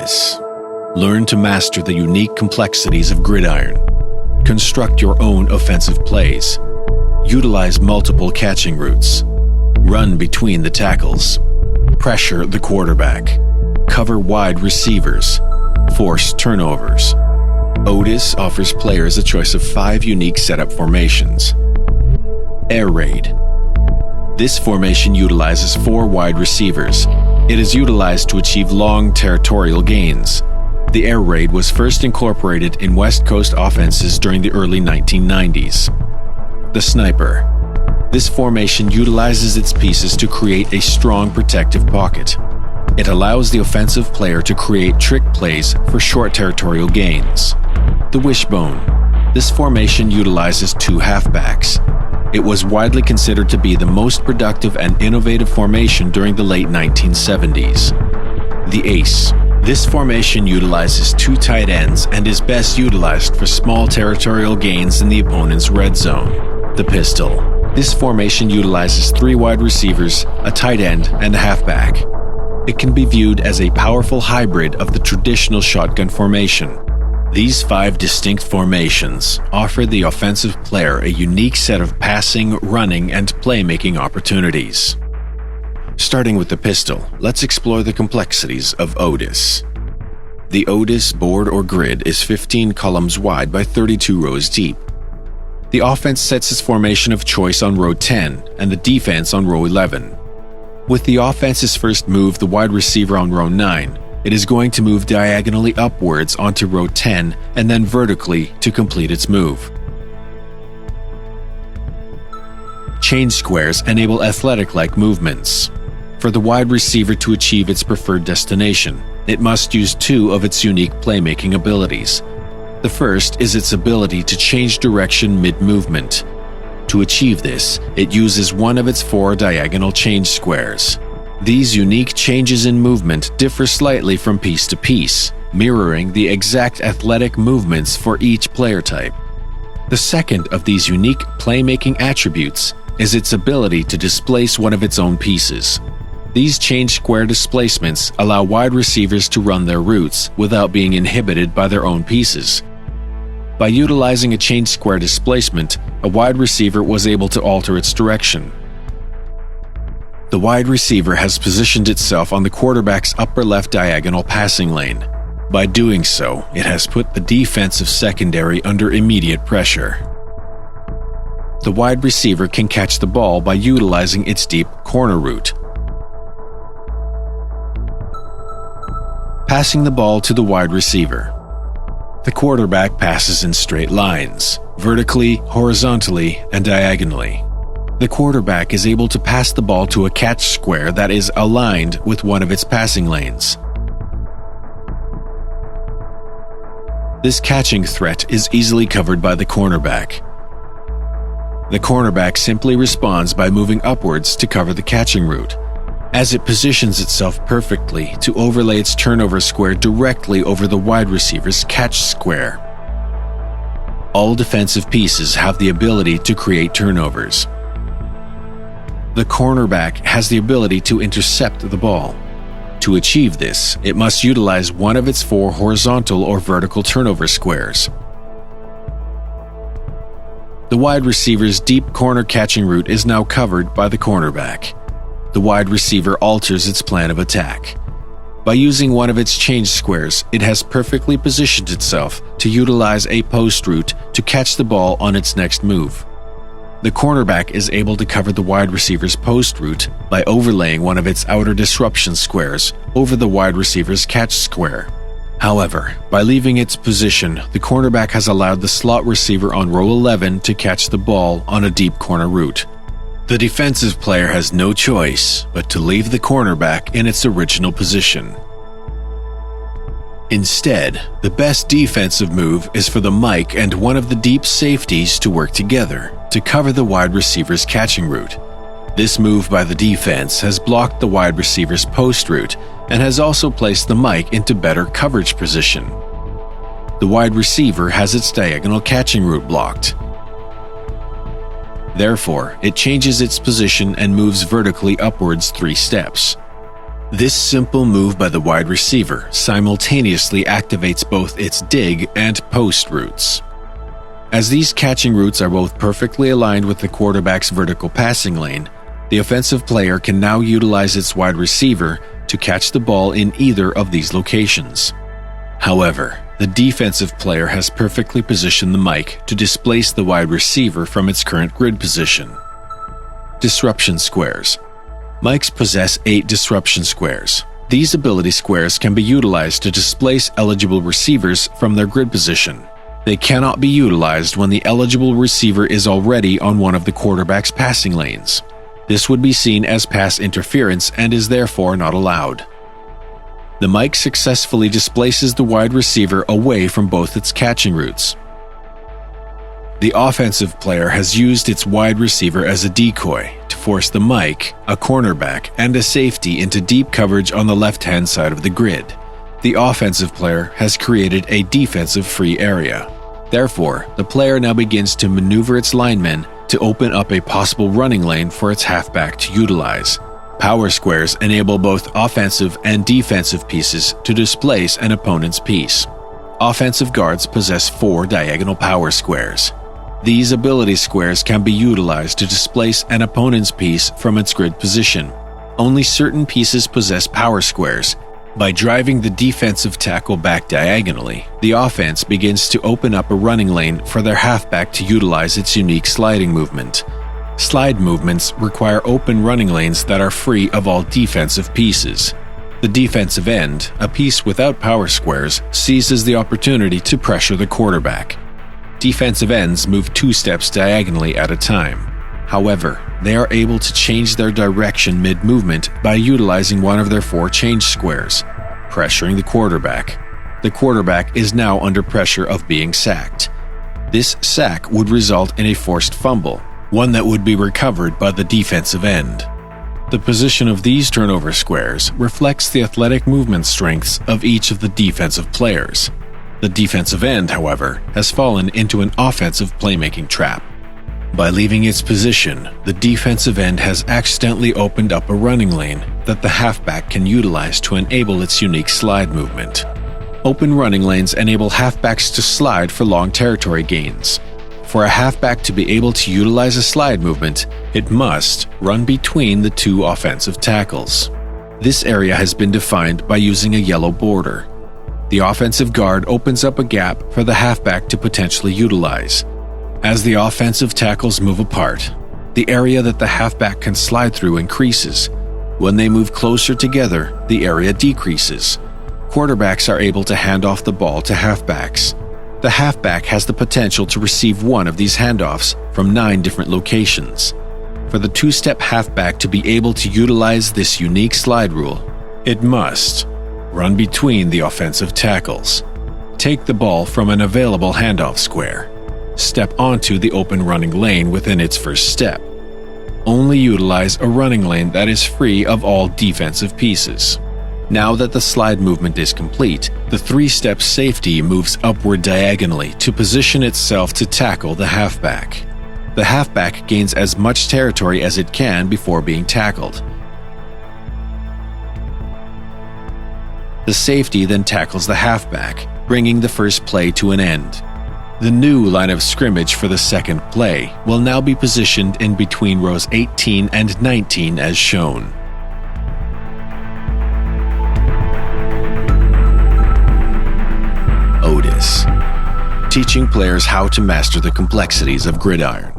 Odess. Learn to master the unique complexities of Gridiron. Construct your own offensive plays. Utilize multiple catching routes. Run between the tackles. Pressure the quarterback. Cover wide receivers. Force turnovers. Odess offers players a choice of 5 unique setup formations. Air Raid. This formation utilizes 4 wide receivers. It is utilized to achieve long territorial gains. The air raid was first incorporated in West Coast offenses during the early 1990s. The Sniper. This formation utilizes its pieces to create a strong protective pocket. It allows the offensive player to create trick plays for short territorial gains. The Wishbone. This formation utilizes 2 halfbacks. It was widely considered to be the most productive and innovative formation during the late 1970s. The Ace. This formation utilizes 2 tight ends and is best utilized for small territorial gains in the opponent's red zone. The Pistol. This formation utilizes 3 wide receivers, a tight end, and a halfback. It can be viewed as a powerful hybrid of the traditional shotgun formation. These 5 distinct formations offer the offensive player a unique set of passing, running, and playmaking opportunities. Starting with the Pistol, let's explore the complexities of Odess. The Odess board or grid is 15 columns wide by 32 rows deep. The offense sets its formation of choice on row 10 and the defense on row 11. With the offense's first move, the wide receiver on row 9, it is going to move diagonally upwards onto row 10 and then vertically to complete its move. Change squares enable athletic-like movements. For the wide receiver to achieve its preferred destination, it must use 2 of its unique playmaking abilities. The first is its ability to change direction mid-movement. To achieve this, it uses one of its 4 diagonal change squares. These unique changes in movement differ slightly from piece to piece, mirroring the exact athletic movements for each player type. The second of these unique playmaking attributes is its ability to displace one of its own pieces. These change square displacements allow wide receivers to run their routes without being inhibited by their own pieces. By utilizing a change square displacement, a wide receiver was able to alter its direction. The wide receiver has positioned itself on the quarterback's upper left diagonal passing lane. By doing so, it has put the defensive secondary under immediate pressure. The wide receiver can catch the ball by utilizing its deep corner route. Passing the ball to the wide receiver. The quarterback passes in straight lines, vertically, horizontally, and diagonally. The quarterback is able to pass the ball to a catch square that is aligned with one of its passing lanes. This catching threat is easily covered by the cornerback. The cornerback simply responds by moving upwards to cover the catching route, as it positions itself perfectly to overlay its turnover square directly over the wide receiver's catch square. All defensive pieces have the ability to create turnovers. The cornerback has the ability to intercept the ball. To achieve this, it must utilize one of its 4 horizontal or vertical turnover squares. The wide receiver's deep corner catching route is now covered by the cornerback. The wide receiver alters its plan of attack. By using one of its change squares, it has perfectly positioned itself to utilize a post route to catch the ball on its next move. The cornerback is able to cover the wide receiver's post route by overlaying one of its outer disruption squares over the wide receiver's catch square. However, by leaving its position, the cornerback has allowed the slot receiver on row 11 to catch the ball on a deep corner route. The defensive player has no choice but to leave the cornerback in its original position. Instead, the best defensive move is for the mic and one of the deep safeties to work together to cover the wide receiver's catching route. This move by the defense has blocked the wide receiver's post route and has also placed the mic into better coverage position. The wide receiver has its diagonal catching route blocked. Therefore, it changes its position and moves vertically upwards 3 steps. This simple move by the wide receiver simultaneously activates both its dig and post routes. As these catching routes are both perfectly aligned with the quarterback's vertical passing lane, the offensive player can now utilize its wide receiver to catch the ball in either of these locations. However, the defensive player has perfectly positioned the mic to displace the wide receiver from its current grid position. Disruption squares. Mics possess 8 disruption squares. These ability squares can be utilized to displace eligible receivers from their grid position. They cannot be utilized when the eligible receiver is already on one of the quarterback's passing lanes. This would be seen as pass interference and is therefore not allowed. The mic successfully displaces the wide receiver away from both its catching routes. The offensive player has used its wide receiver as a decoy to force the mic, a cornerback, and a safety into deep coverage on the left-hand side of the grid. The offensive player has created a defensive free area. Therefore, the player now begins to maneuver its linemen to open up a possible running lane for its halfback to utilize. Power squares enable both offensive and defensive pieces to displace an opponent's piece. Offensive guards possess 4 diagonal power squares. These ability squares can be utilized to displace an opponent's piece from its grid position. Only certain pieces possess power squares. By driving the defensive tackle back diagonally, the offense begins to open up a running lane for their halfback to utilize its unique sliding movement. Slide movements require open running lanes that are free of all defensive pieces. The defensive end, a piece without power squares, seizes the opportunity to pressure the quarterback. Defensive ends move 2 steps diagonally at a time. However, they are able to change their direction mid-movement by utilizing one of their 4 change squares, pressuring the quarterback. The quarterback is now under pressure of being sacked. This sack would result in a forced fumble, one that would be recovered by the defensive end. The position of these turnover squares reflects the athletic movement strengths of each of the defensive players. The defensive end, however, has fallen into an offensive playmaking trap. By leaving its position, the defensive end has accidentally opened up a running lane that the halfback can utilize to enable its unique slide movement. Open running lanes enable halfbacks to slide for long territory gains. For a halfback to be able to utilize a slide movement, it must run between the 2 offensive tackles. This area has been defined by using a yellow border. The offensive guard opens up a gap for the halfback to potentially utilize. As the offensive tackles move apart, the area that the halfback can slide through increases. When they move closer together, the area decreases. Quarterbacks are able to hand off the ball to halfbacks. The halfback has the potential to receive one of these handoffs from 9 different locations. For the 2-step halfback to be able to utilize this unique slide rule, it must run between the offensive tackles, take the ball from an available handoff square, step onto the open running lane within its first step. Only utilize a running lane that is free of all defensive pieces. Now that the slide movement is complete, the 3-step safety moves upward diagonally to position itself to tackle the halfback. The halfback gains as much territory as it can before being tackled. The safety then tackles the halfback, bringing the first play to an end. The new line of scrimmage for the second play will now be positioned in between rows 18 and 19 as shown. Odess, teaching players how to master the complexities of Gridiron.